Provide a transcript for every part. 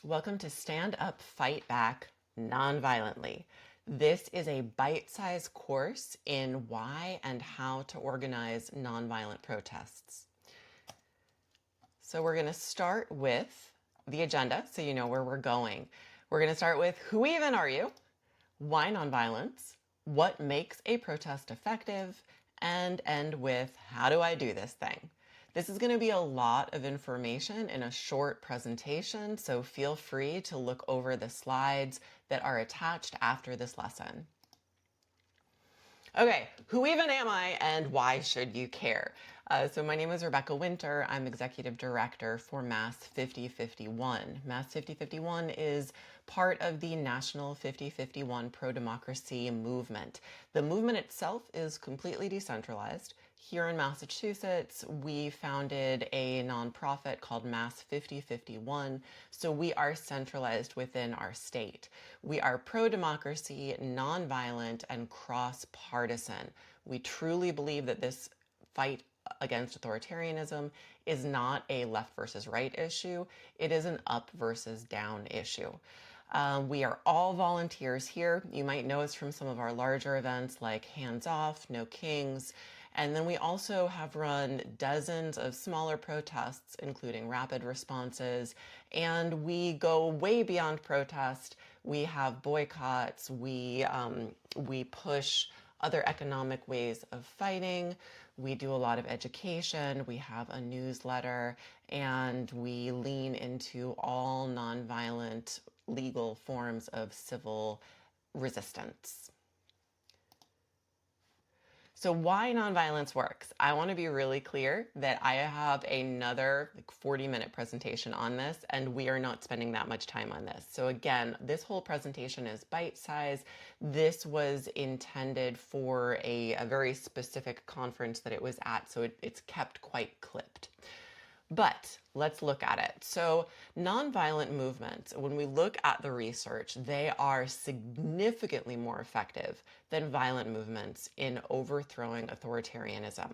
Welcome to Stand Up, Fight Back Nonviolently. This is a bite-sized course in why and how to organize nonviolent protests. So we're going to start with the agenda so you know where we're going. We're going to start with who even are you? Why nonviolence? What makes a protest effective? And end with how do I do this thing? This is going to be a lot of information in a short presentation, so feel free to look over the slides that are attached after this lesson. Okay, who even am I and why should you care? So my name is Rebecca Winter. I'm Executive Director for Mass 5051. Mass 5051 is part of the National 5051 Pro-Democracy movement. The movement itself is completely decentralized. Here in Massachusetts, we founded a nonprofit called Mass 5051, so we are centralized within our state. We are pro-democracy, nonviolent, and cross-partisan. We truly believe that this fight against authoritarianism is not a left versus right issue. It is an up versus down issue. We are all volunteers here. You might know us from some of our larger events like Hands Off, No Kings, and then we also have run dozens of smaller protests, including rapid responses, and we go way beyond protest. We have boycotts, we push other economic ways of fighting, we do a lot of education, we have a newsletter, and we lean into all nonviolent legal forms of civil resistance. So why nonviolence works? I want to be really clear that I have another 40-minute presentation on this, and we are not spending that much time on this. So again, this whole presentation is bite-sized. This was intended for a very specific conference that it was at, so it's kept quite clipped. But let's look at it. So nonviolent movements, when we look at the research, they are significantly more effective than violent movements in overthrowing authoritarianism.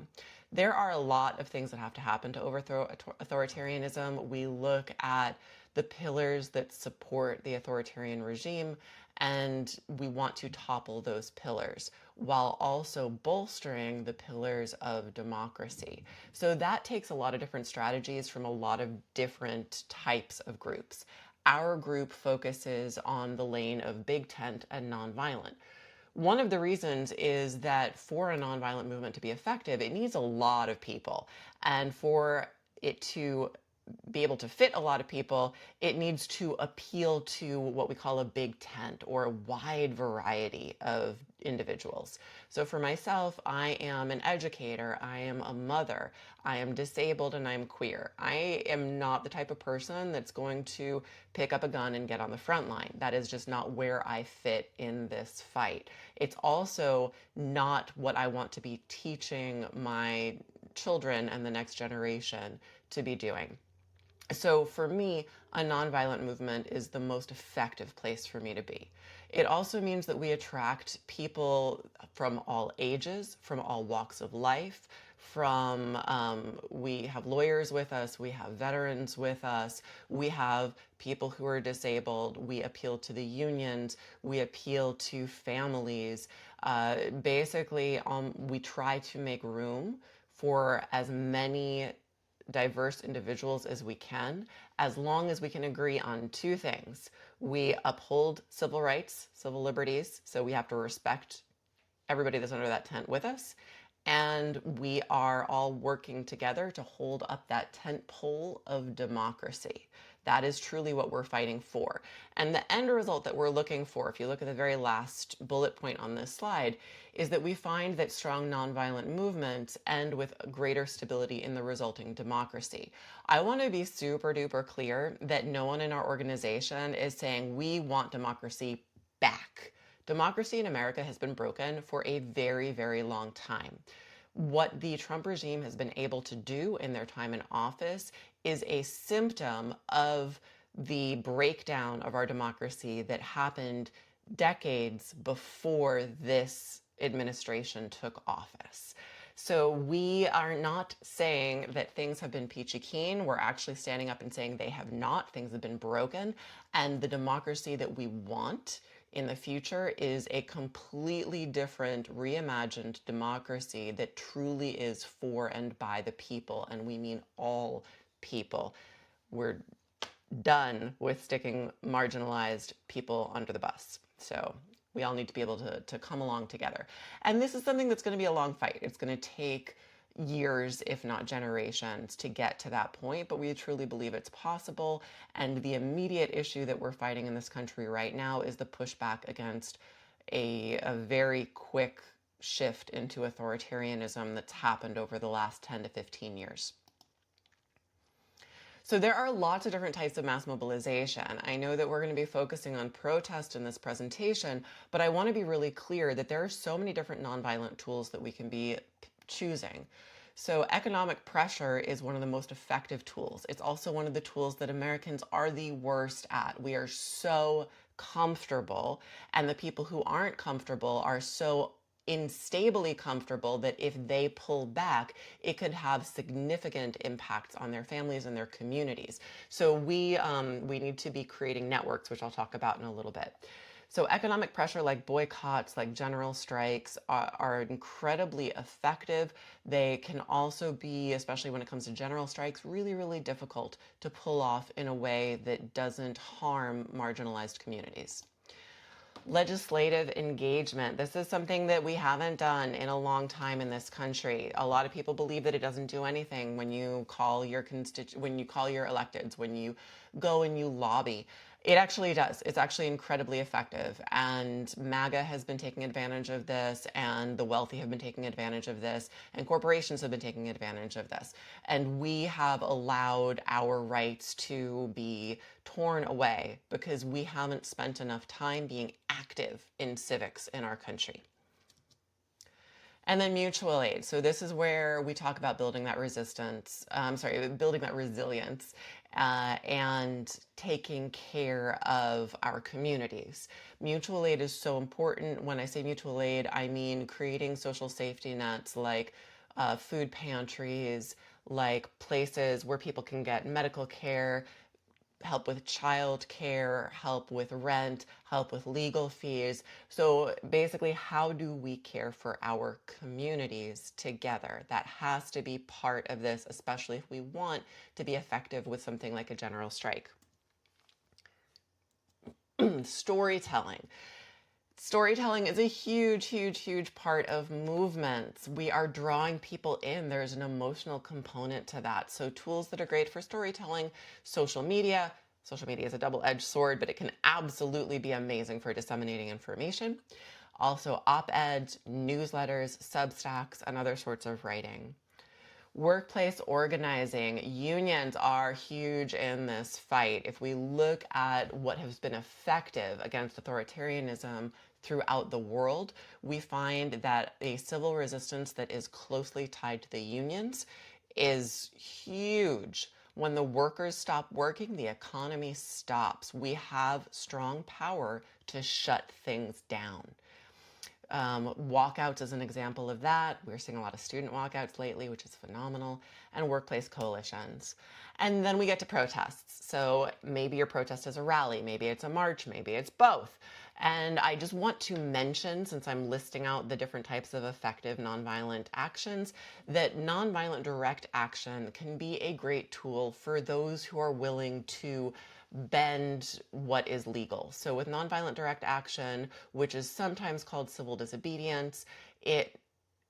There are a lot of things that have to happen to overthrow authoritarianism. We look at the pillars that support the authoritarian regime, and we want to topple those pillars while also bolstering the pillars of democracy. So that takes a lot of different strategies from a lot of different types of groups. Our group focuses on the lane of big tent and nonviolent. One of the reasons is that for a nonviolent movement to be effective, it needs a lot of people. And for it to be able to fit a lot of people, it needs to appeal to what we call a big tent or a wide variety of individuals. So for myself, I am an educator, I am a mother, I am disabled, and I'm queer. I am not the type of person that's going to pick up a gun and get on the front line. That is just not where I fit in this fight. It's also not what I want to be teaching my children and the next generation to be doing. So for me, a nonviolent movement is the most effective place for me to be. It also means that we attract people from all ages, from all walks of life, we have lawyers with us, we have veterans with us, we have people who are disabled, we appeal to the unions, we appeal to families. Basically, we try to make room for as many diverse individuals as we can, as long as we can agree on two things. We uphold civil rights, civil liberties, so we have to respect everybody that's under that tent with us, and we are all working together to hold up that tent pole of democracy. That is truly what we're fighting for. And the end result that we're looking for, if you look at the very last bullet point on this slide, is that we find that strong nonviolent movements end with greater stability in the resulting democracy. I want to be super duper clear that no one in our organization is saying we want democracy back. Democracy in America has been broken for a very, very long time. What the Trump regime has been able to do in their time in office is a symptom of the breakdown of our democracy that happened decades before this administration took office. So we are not saying that things have been peachy keen. We're actually standing up and saying they have not. Things have been broken. And the democracy that we want in the future is a completely different, reimagined democracy that truly is for and by the people. And we mean all people. We're done with sticking marginalized people under the bus. So we all need to be able to come along together. And this is something that's going to be a long fight. It's going to take years, if not generations, to get to that point, but we truly believe it's possible. And the immediate issue that we're fighting in this country right now is the pushback against a very quick shift into authoritarianism that's happened over the last 10 to 15 years. So there are lots of different types of mass mobilization. I know that we're going to be focusing on protest in this presentation, but I want to be really clear that there are so many different nonviolent tools that we can be choosing. So economic pressure is one of the most effective tools. It's also one of the tools that Americans are the worst at. We are so comfortable, and the people who aren't comfortable are so instably comfortable that if they pull back, it could have significant impacts on their families and their communities. So we need to be creating networks, which I'll talk about in a little bit. So economic pressure like boycotts, like general strikes are incredibly effective. They can also be, especially when it comes to general strikes, really, really difficult to pull off in a way that doesn't harm marginalized communities. Legislative engagement. This is something that we haven't done in a long time in this country. A lot of people believe that it doesn't do anything when you call your when you call your electeds, when you go and you lobby. It actually does. It's actually incredibly effective. And MAGA has been taking advantage of this, and the wealthy have been taking advantage of this, and corporations have been taking advantage of this. And we have allowed our rights to be torn away because we haven't spent enough time being active in civics in our country. And then mutual aid. So this is where we talk about building that building that resilience and taking care of our communities. Mutual aid is so important. When I say mutual aid, I mean creating social safety nets like food pantries, like places where people can get medical care, help with child care, help with rent, help with legal fees. So basically, how do we care for our communities together? That has to be part of this, especially if we want to be effective with something like a general strike. Storytelling. Storytelling is a huge, huge, huge part of movements. We are drawing people in. There's an emotional component to that. So tools that are great for storytelling, social media. Social media is a double-edged sword, but it can absolutely be amazing for disseminating information. Also op-eds, newsletters, Substacks, and other sorts of writing. Workplace organizing. Unions are huge in this fight. If we look at what has been effective against authoritarianism throughout the world, we find that a civil resistance that is closely tied to the unions is huge. When the workers stop working, the economy stops. We have strong power to shut things down. Walkouts is an example of that. We're seeing a lot of student walkouts lately, which is phenomenal, and workplace coalitions. And then we get to protests. So maybe your protest is a rally, maybe it's a march, maybe it's both. And I just want to mention, since I'm listing out the different types of effective nonviolent actions, that nonviolent direct action can be a great tool for those who are willing to bend what is legal. So with nonviolent direct action, which is sometimes called civil disobedience, it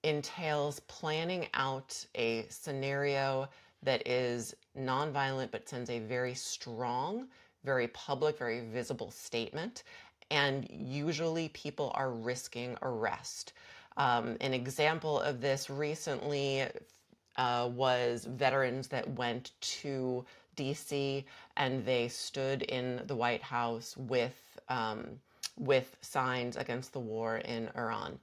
entails planning out a scenario that is nonviolent but sends a very strong, very public, very visible statement. And usually people are risking arrest. An example of this recently was veterans that went to DC and they stood in the White House with signs against the war in Iran.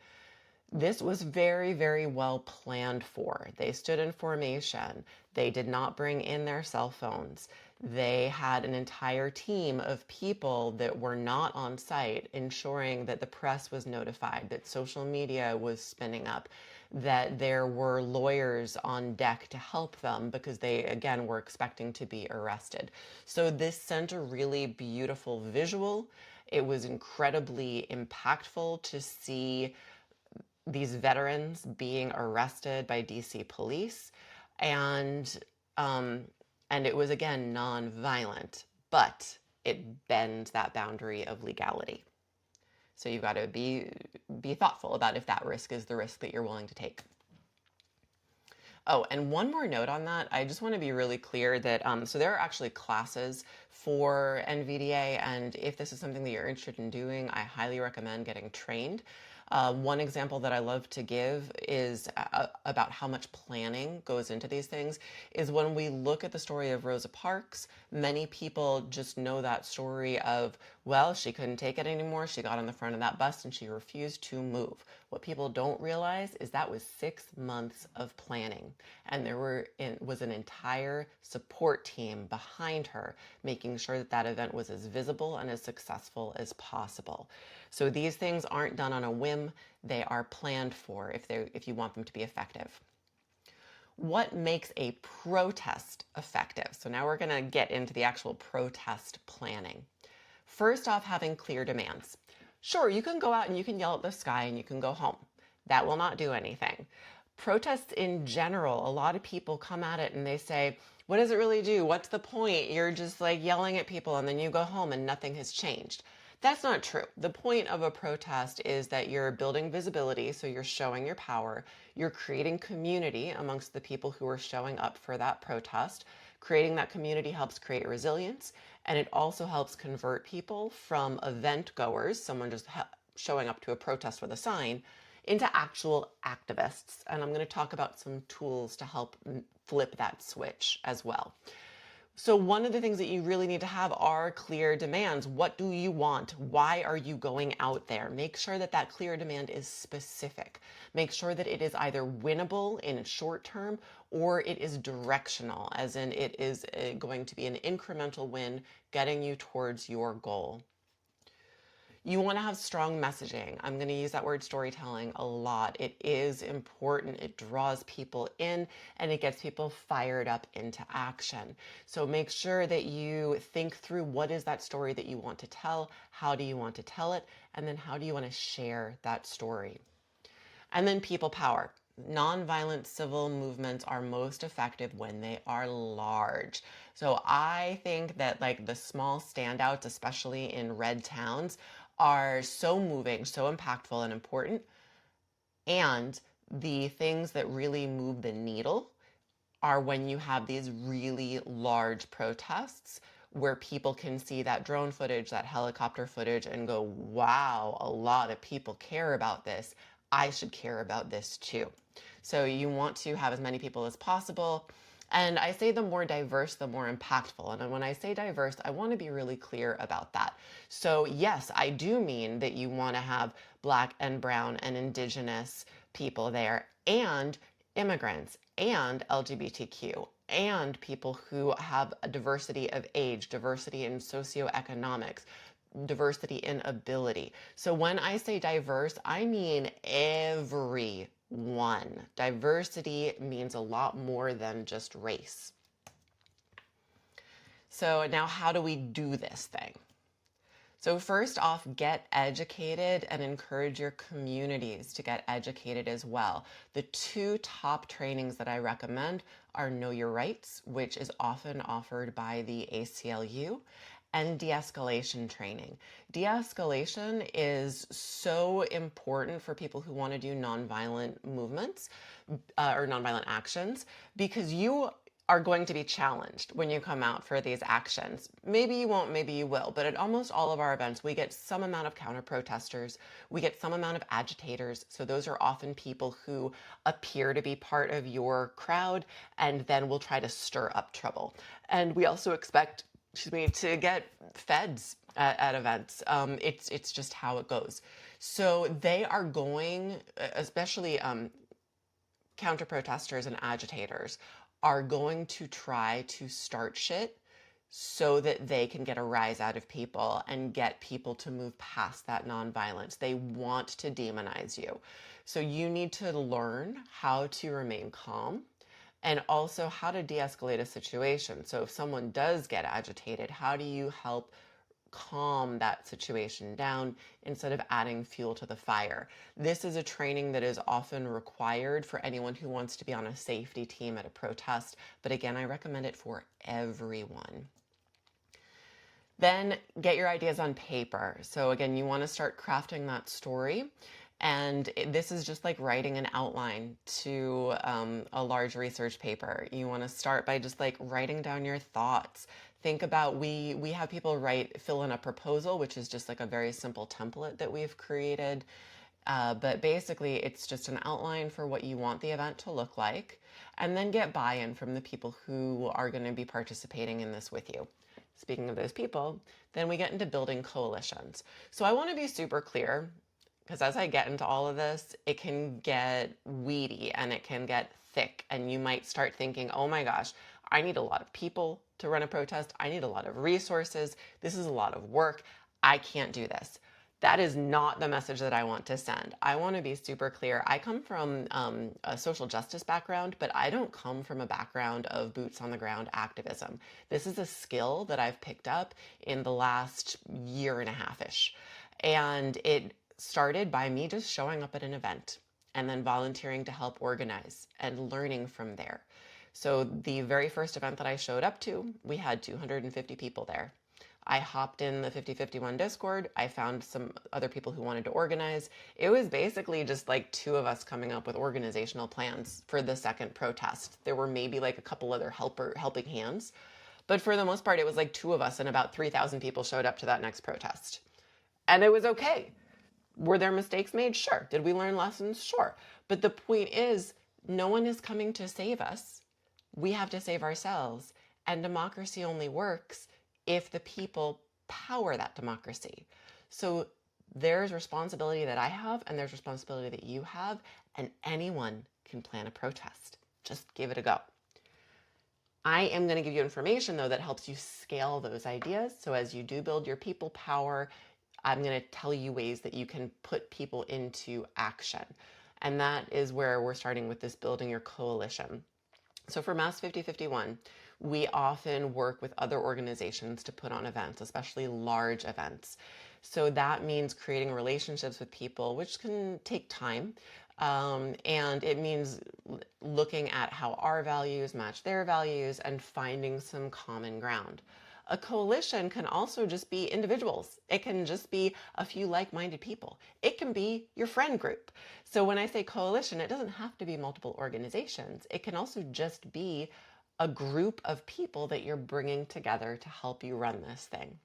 This was very, very well planned for. They stood in formation. They did not bring in their cell phones. They had an entire team of people that were not on site, ensuring that the press was notified, that social media was spinning up. that there were lawyers on deck to help them because they, again, were expecting to be arrested. So this sent a really beautiful visual. It was incredibly impactful to see these veterans being arrested by DC police, and um, and it was again non-violent, but it bends that boundary of legality. So you've got to be thoughtful about if that risk is the risk that you're willing to take. Oh, and one more note on that. I just want to be really clear that so there are actually classes for NVDA, and if this is something that you're interested in doing, I highly recommend getting trained. One example that I love to give is about how much planning goes into these things is when we look at the story of Rosa Parks, many people just know that story of, well, she couldn't take it anymore. She got on the front of that bus and she refused to move. What people don't realize is that was 6 months of planning, and was an entire support team behind her, making sure that that event was as visible and as successful as possible. So these things aren't done on a whim; they are planned for if you want them to be effective. What makes a protest effective? So now we're going to get into the actual protest planning. First off, having clear demands. Sure, you can go out and you can yell at the sky and you can go home. That will not do anything. Protests in general, a lot of people come at it and they say, what does it really do? What's the point? You're just like yelling at people and then you go home and nothing has changed. That's not true. The point of a protest is that you're building visibility, so you're showing your power. You're creating community amongst the people who are showing up for that protest. Creating that community helps create resilience, and it also helps convert people from event goers, someone just showing up to a protest with a sign, into actual activists. And I'm going to talk about some tools to help flip that switch as well. So one of the things that you really need to have are clear demands. What do you want? Why are you going out there? Make sure that that clear demand is specific. Make sure that it is either winnable in short term or it is directional, as in it is going to be an incremental win getting you towards your goal. You want to have strong messaging. I'm going to use that word storytelling a lot. It is important. It draws people in and it gets people fired up into action. So make sure that you think through what is that story that you want to tell? How do you want to tell it? And then how do you want to share that story? And then people power. Nonviolent civil movements are most effective when they are large. So I think that like the small standouts, especially in red towns, are so moving, so impactful and important. And the things that really move the needle are when you have these really large protests where people can see that drone footage, that helicopter footage, and go, wow, a lot of people care about this. I should care about this too. So you want to have as many people as possible. And I say the more diverse, the more impactful. And when I say diverse, I want to be really clear about that. So yes, I do mean that you want to have Black and brown and indigenous people there, and immigrants, and LGBTQ, and people who have a diversity of age, diversity in socioeconomics, diversity in ability. So when I say diverse, I mean everyone. Diversity means a lot more than just race. So now how do we do this thing? So first off, get educated and encourage your communities to get educated as well. The two top trainings that I recommend are Know Your Rights, which is often offered by the ACLU, and de-escalation training. De-escalation is so important for people who want to do nonviolent movements or nonviolent actions, because you are going to be challenged when you come out for these actions. Maybe you won't, maybe you will, but at almost all of our events, we get some amount of counter protesters, we get some amount of agitators. So those are often people who appear to be part of your crowd and then will try to stir up trouble. And we also expect to get feds at events. It's just how it goes. So they are going, especially counter protesters and agitators, are going to try to start shit so that they can get a rise out of people and get people to move past that nonviolence. They want to demonize you. So you need to learn how to remain calm and also how to de-escalate a situation. So if someone does get agitated, how do you help calm that situation down instead of adding fuel to the fire? This is a training that is often required for anyone who wants to be on a safety team at a protest. But again, I recommend it for everyone. Then get your ideas on paper. So again, you want to start crafting that story. And this is just like writing an outline to a large research paper. You want to start by just like writing down your thoughts. Think about, we have people fill in a proposal, which is just like a very simple template that we've created. But basically, it's just an outline for what you want the event to look like, and then get buy-in from the people who are going to be participating in this with you. Speaking of those people, then we get into building coalitions. So I want to be super clear, because as I get into all of this, it can get weedy and it can get thick, and you might start thinking, oh my gosh, I need a lot of people to run a protest. I need a lot of resources. This is a lot of work. I can't do this. That is not the message that I want to send. I want to be super clear. I come from a social justice background, but I don't come from a background of boots on the ground activism. This is a skill that I've picked up in the last year and a half-ish. And it started by me just showing up at an event and then volunteering to help organize and learning from there. So the very first event that I showed up to, we had 250 people there. I hopped in the 5051 Discord. I found some other people who wanted to organize. It was basically just like two of us coming up with organizational plans for the second protest. There were maybe like a couple other helping hands, but for the most part, it was like two of us and about 3,000 people showed up to that next protest. And it was okay. Were there mistakes made? Sure. Did we learn lessons? Sure. But the point is, no one is coming to save us. We have to save ourselves. And democracy only works if the people power that democracy. So there's responsibility that I have, and there's responsibility that you have, and anyone can plan a protest. Just give it a go. I am going to give you information, though, that helps you scale those ideas. So as you do build your people power, I'm going to tell you ways that you can put people into action. And that is where we're starting with this building your coalition. So for Mass 5051, we often work with other organizations to put on events, especially large events. So that means creating relationships with people, which can take time. And it means looking at how our values match their values and finding some common ground. A coalition can also just be individuals. It can just be a few like-minded people. It can be your friend group. So when I say coalition, it doesn't have to be multiple organizations. It can also just be a group of people that you're bringing together to help you run this thing.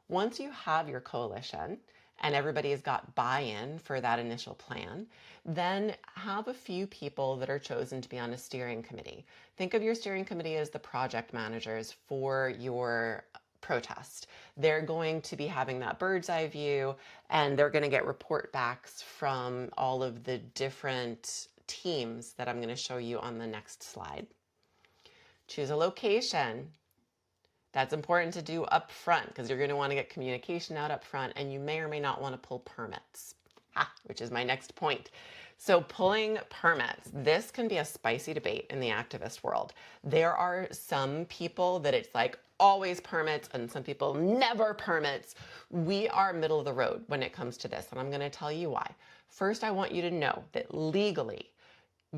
Once you have your coalition and everybody has got buy-in for that initial plan, then have a few people that are chosen to be on a steering committee. Think of your steering committee as the project managers for your protest. They're going to be having that bird's eye view, and they're going to get report backs from all of the different teams that I'm going to show you on the next slide. Choose a location. That's important to do up front because you're going to want to get communication out up front, and you may or may not want to pull permits, which is my next point. So pulling permits, this can be a spicy debate in the activist world. There are some people that it's like always permits and some people never permits. We are middle of the road when it comes to this, and I'm going to tell you why. First, I want you to know that legally,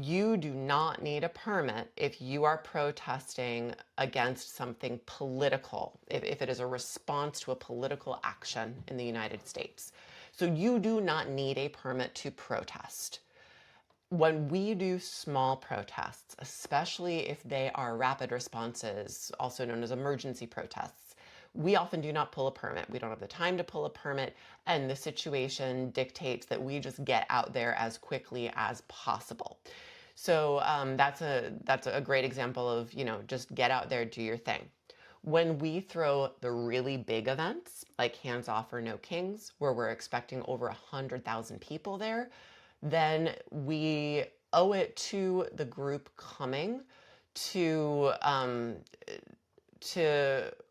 you do not need a permit if you are protesting against something political, if it is a response to a political action in the United States. So you do not need a permit to protest. When we do small protests, especially if they are rapid responses, also known as emergency protests, we often do not pull a permit. We don't have the time to pull a permit, and the situation dictates that we just get out there as quickly as possible. So that's a great example of, just get out there, do your thing. When we throw the really big events, like Hands Off or No Kings, where we're expecting over 100,000 people there, then we owe it to the group coming to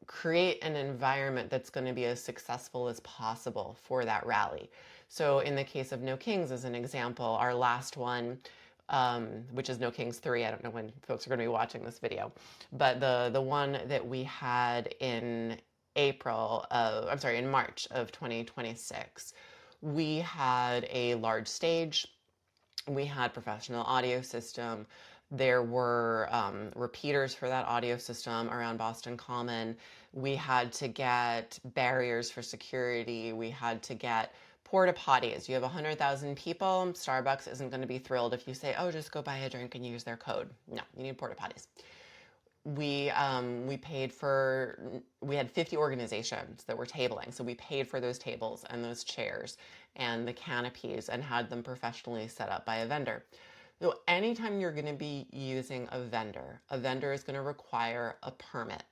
create an environment that's going to be as successful as possible for that rally. So in the case of No Kings, as an example, our last one, which is No Kings 3, I don't know when folks are going to be watching this video, but the one that we had in in March of 2026, we had a large stage, we had professional audio system. There were repeaters for that audio system around Boston Common. We had to get barriers for security. We had to get porta potties. You have 100,000 people. Starbucks isn't going to be thrilled if you say, oh, just go buy a drink and use their code. No, you need porta potties. We paid for, we had 50 organizations that were tabling, so we paid for those tables and those chairs and the canopies and had them professionally set up by a vendor. So anytime you're going to be using a vendor is going to require a permit.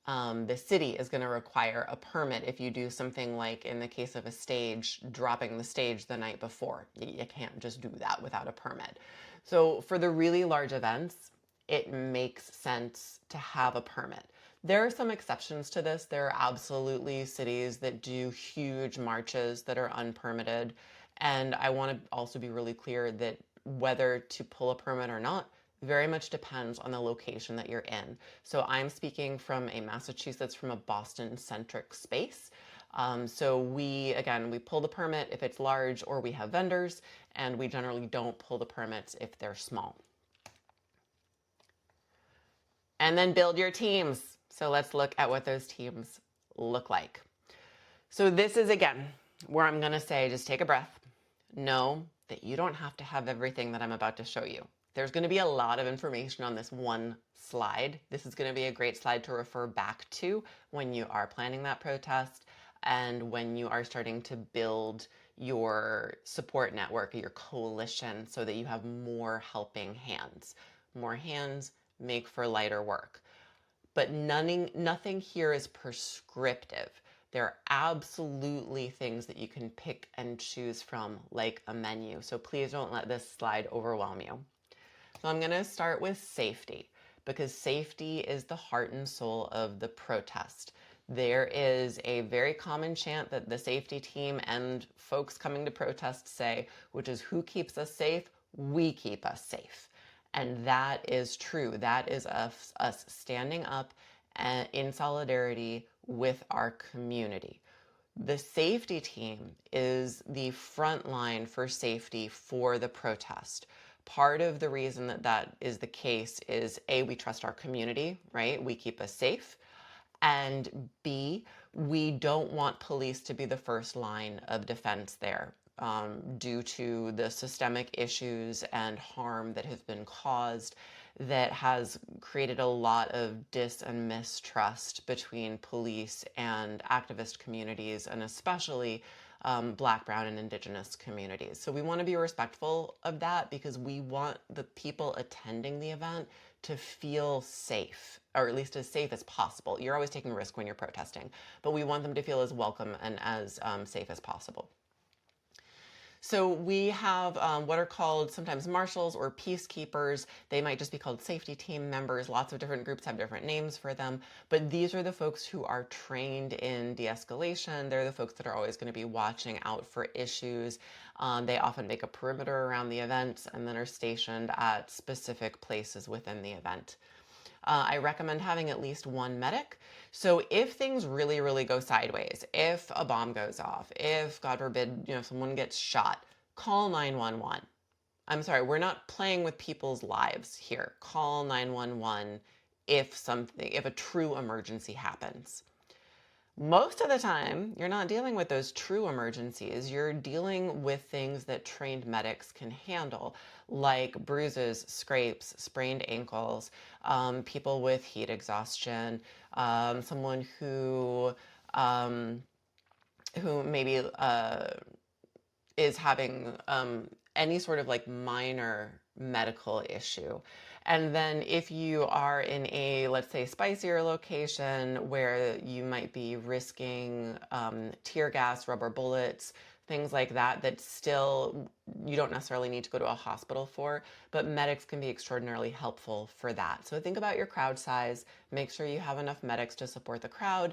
The city is going to require a permit if you do something like, in the case of a stage, dropping the stage the night before. You can't just do that without a permit. So for the really large events, it makes sense to have a permit. There are some exceptions to this. There are absolutely cities that do huge marches that are unpermitted. And I want to also be really clear that whether to pull a permit or not very much depends on the location that you're in. So I'm speaking from a Massachusetts, from a Boston-centric space. So we pull the permit if it's large or we have vendors, and we generally don't pull the permits if they're small. And then build your teams. So let's look at what those teams look like. So this is, again, where I'm going to say, just take a breath. Know that you don't have to have everything that I'm about to show you. There's going to be a lot of information on this one slide. This is going to be a great slide to refer back to when you are planning that protest and when you are starting to build your support network, your coalition, so that you have more helping hands. More hands make for lighter work. But nothing here is prescriptive. There are absolutely things that you can pick and choose from, like a menu. So please don't let this slide overwhelm you. So I'm going to start with safety, because safety is the heart and soul of the protest. There is a very common chant that the safety team and folks coming to protest say, which is, who keeps us safe? We keep us safe. And that is true. That is us standing up in solidarity with our community. The safety team is the front line for safety for the protest. Part of the reason that that is the case is, A, we trust our community, right? We keep us safe. And B, we don't want police to be the first line of defense there, due to the systemic issues and harm that has been caused, that has created a lot of dis and mistrust between police and activist communities, and especially Black, Brown, and Indigenous communities. So we want to be respectful of that, because we want the people attending the event to feel safe, or at least as safe as possible. You're always taking a risk when you're protesting, but we want them to feel as welcome and as safe as possible. So we have what are called sometimes marshals or peacekeepers. They might just be called safety team members. Lots of different groups have different names for them. But these are the folks who are trained in de-escalation. They're the folks that are always going to be watching out for issues. They often make a perimeter around the event and then are stationed at specific places within the event. I recommend having at least one medic. So if things really, really go sideways, if a bomb goes off, if, God forbid, someone gets shot, call 911. I'm sorry, we're not playing with people's lives here. Call 911 if a true emergency happens. Most of the time, you're not dealing with those true emergencies. You're dealing with things that trained medics can handle, like bruises, scrapes, sprained ankles, people with heat exhaustion, someone who maybe is having any sort of like minor medical issue. And then if you are in a, let's say, spicier location where you might be risking tear gas, rubber bullets, things like that, that still you don't necessarily need to go to a hospital for, but medics can be extraordinarily helpful for that. So think about your crowd size, make sure you have enough medics to support the crowd,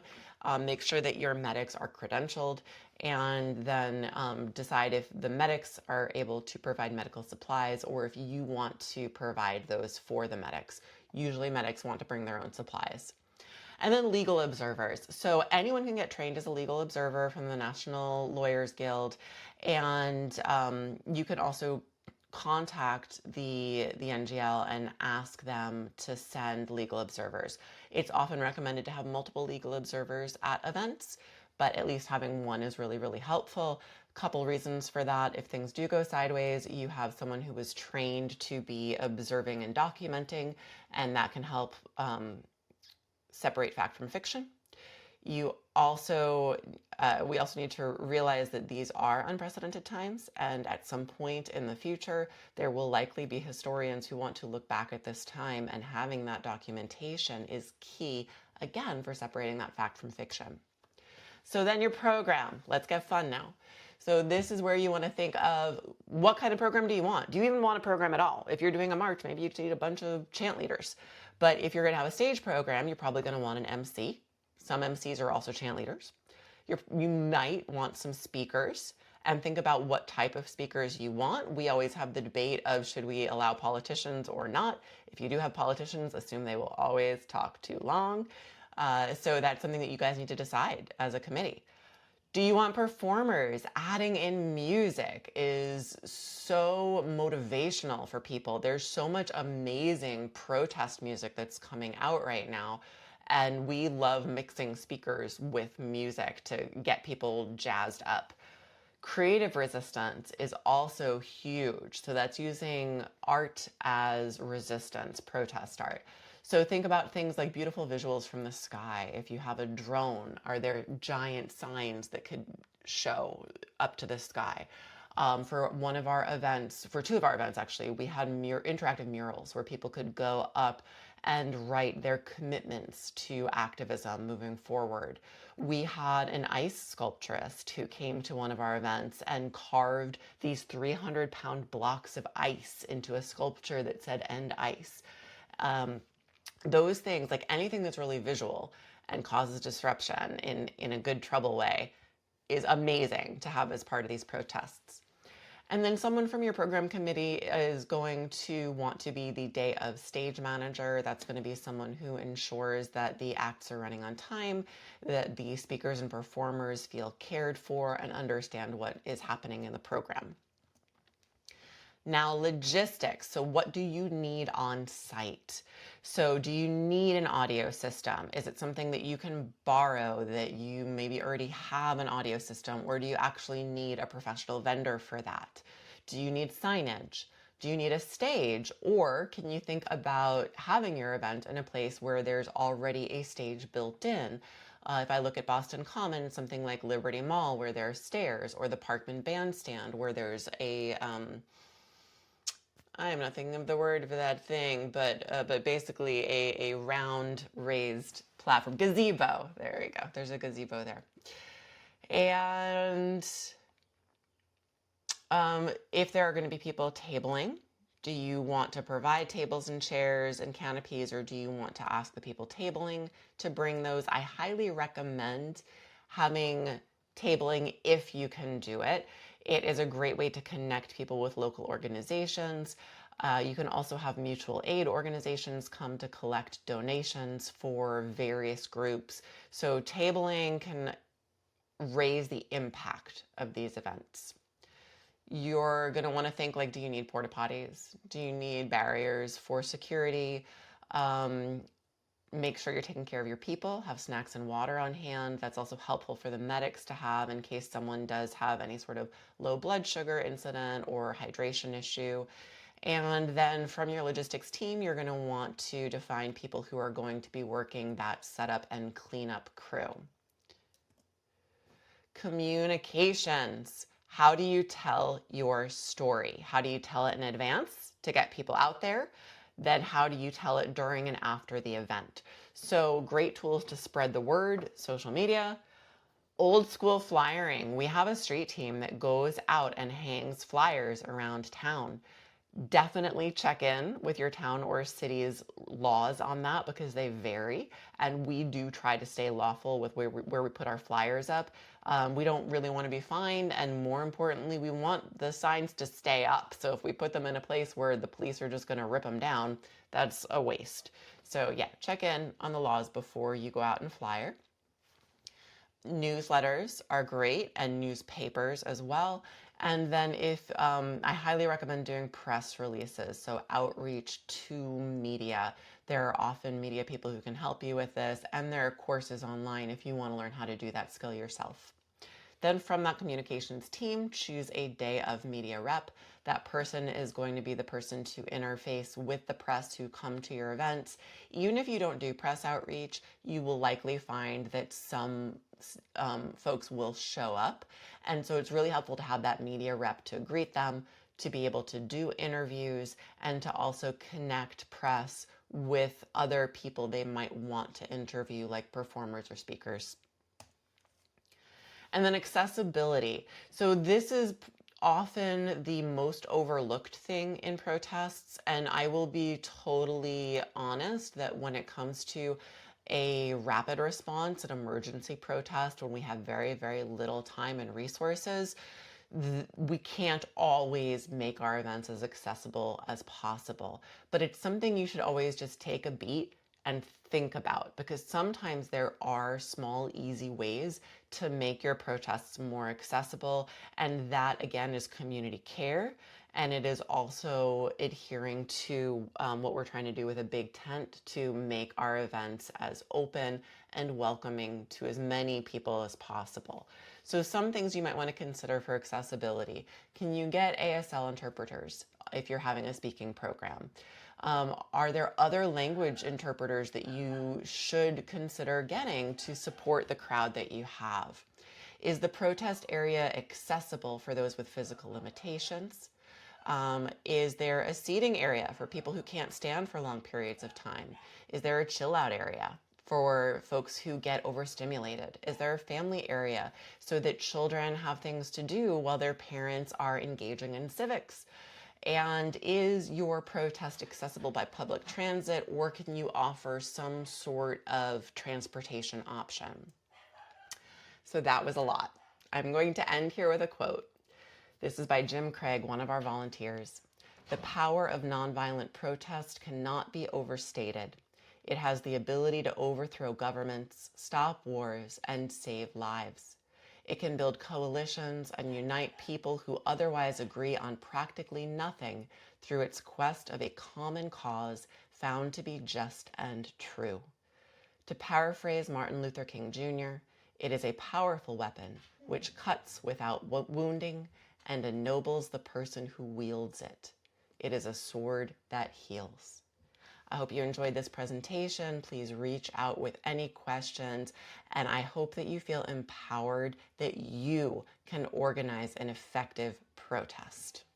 make sure that your medics are credentialed, and then decide if the medics are able to provide medical supplies or if you want to provide those for the medics. Usually medics want to bring their own supplies. And then legal observers. So anyone can get trained as a legal observer from the National Lawyers Guild. And you can also contact the NGL and ask them to send legal observers. It's often recommended to have multiple legal observers at events, but at least having one is really, really helpful. Couple reasons for that. If things do go sideways, you have someone who was trained to be observing and documenting, and that can help separate fact from fiction. You also, we also need to realize that these are unprecedented times, and at some point in the future, there will likely be historians who want to look back at this time, and having that documentation is key, again, for separating that fact from fiction. So then your program, let's get fun now. So this is where you want to think of what kind of program do you want? Do you even want a program at all? If you're doing a march, maybe you need a bunch of chant leaders. But if you're going to have a stage program, you're probably going to want an MC. Some MCs are also chant leaders. You might want some speakers, and think about what type of speakers you want. We always have the debate of should we allow politicians or not. If you do have politicians, assume they will always talk too long. So that's something that you guys need to decide as a committee. Do you want performers? Adding in music is so motivational for people. There's so much amazing protest music that's coming out right now. And we love mixing speakers with music to get people jazzed up. Creative resistance is also huge. So that's using art as resistance, protest art. So think about things like beautiful visuals from the sky. If you have a drone, are there giant signs that could show up to the sky? For one of our events, for two of our events actually, we had interactive murals where people could go up and write their commitments to activism moving forward. We had an ice sculpturist who came to one of our events and carved these 300-pound blocks of ice into a sculpture that said "End Ice." Those things, like anything that's really visual and causes disruption in a good trouble way, is amazing to have as part of these protests. And then someone from your program committee is going to want to be the day of stage manager. That's going to be someone who ensures that the acts are running on time, that the speakers and performers feel cared for and understand what is happening in the program. Now, logistics. So what do you need on site? So do you need an audio system? Is it something that you can borrow, that you maybe already have an audio system, or do you actually need a professional vendor for that? Do you need signage? Do you need a stage? Or can you think about having your event in a place where there's already a stage built in? If I look at Boston Common, something like Liberty Mall where there are stairs, or the Parkman Bandstand where there's a I am not thinking of the word for that thing, but basically a round raised platform. Gazebo. There we go. There's a gazebo there. And if there are going to be people tabling, do you want to provide tables and chairs and canopies, or do you want to ask the people tabling to bring those? I highly recommend having tabling if you can do it. It is a great way to connect people with local organizations. You can also have mutual aid organizations come to collect donations for various groups. So tabling can raise the impact of these events. You're going to want to think like, do you need porta potties? Do you need barriers for security? Make sure you're taking care of your people, have snacks and water on hand. That's also helpful for the medics to have in case someone does have any sort of low blood sugar incident or hydration issue. And then from your logistics team, you're going to want to define people who are going to be working that setup and cleanup crew. Communications. How do you tell your story? How do you tell it in advance to get people out there? Then how do you tell it during and after the event? So great tools to spread the word: social media, Old school flyering. We have a street team that goes out and hangs flyers around town. Definitely check in with your town or city's laws on that because they vary. And we do try to stay lawful with where we put our flyers up. We don't really want to be fined. And more importantly, we want the signs to stay up. So if we put them in a place where the police are just going to rip them down, that's a waste. So yeah, check in on the laws before you go out and flyer. Newsletters are great and newspapers as well. And then if I highly recommend doing press releases, so outreach to media. There are often media people who can help you with this, and there are courses online if you want to learn how to do that skill yourself. Then from that communications team, choose a day of media rep. That person is going to be the person to interface with the press who come to your events. Even if you don't do press outreach, you will likely find that some folks will show up. And so it's really helpful to have that media rep to greet them, to be able to do interviews, and to also connect press with other people they might want to interview, like performers or speakers. And then accessibility. So this is often the most overlooked thing in protests. And I will be totally honest that when it comes to a rapid response, an emergency protest, when we have very, very little time and resources, we can't always make our events as accessible as possible. But it's something you should always just take a beat and think about, because sometimes there are small, easy ways to make your protests more accessible. And that, again, is community care. And it is also adhering to what we're trying to do with a big tent to make our events as open and welcoming to as many people as possible. So some things you might want to consider for accessibility. Can you get ASL interpreters if you're having a speaking program? Are there other language interpreters that you should consider getting to support the crowd that you have? Is the protest area accessible for those with physical limitations? Is there a seating area for people who can't stand for long periods of time? Is there a chill out area for folks who get overstimulated? Is there a family area so that children have things to do while their parents are engaging in civics? And is your protest accessible by public transit, or can you offer some sort of transportation option? So that was a lot. I'm going to end here with a quote. This is by Jim Craig, one of our volunteers. The power of nonviolent protest cannot be overstated. It has the ability to overthrow governments, stop wars, and save lives. It can build coalitions and unite people who otherwise agree on practically nothing through its quest of a common cause found to be just and true. To paraphrase Martin Luther King Jr., it is a powerful weapon which cuts without wounding and ennobles the person who wields it. It is a sword that heals. I hope you enjoyed this presentation. Please reach out with any questions, and I hope that you feel empowered that you can organize an effective protest.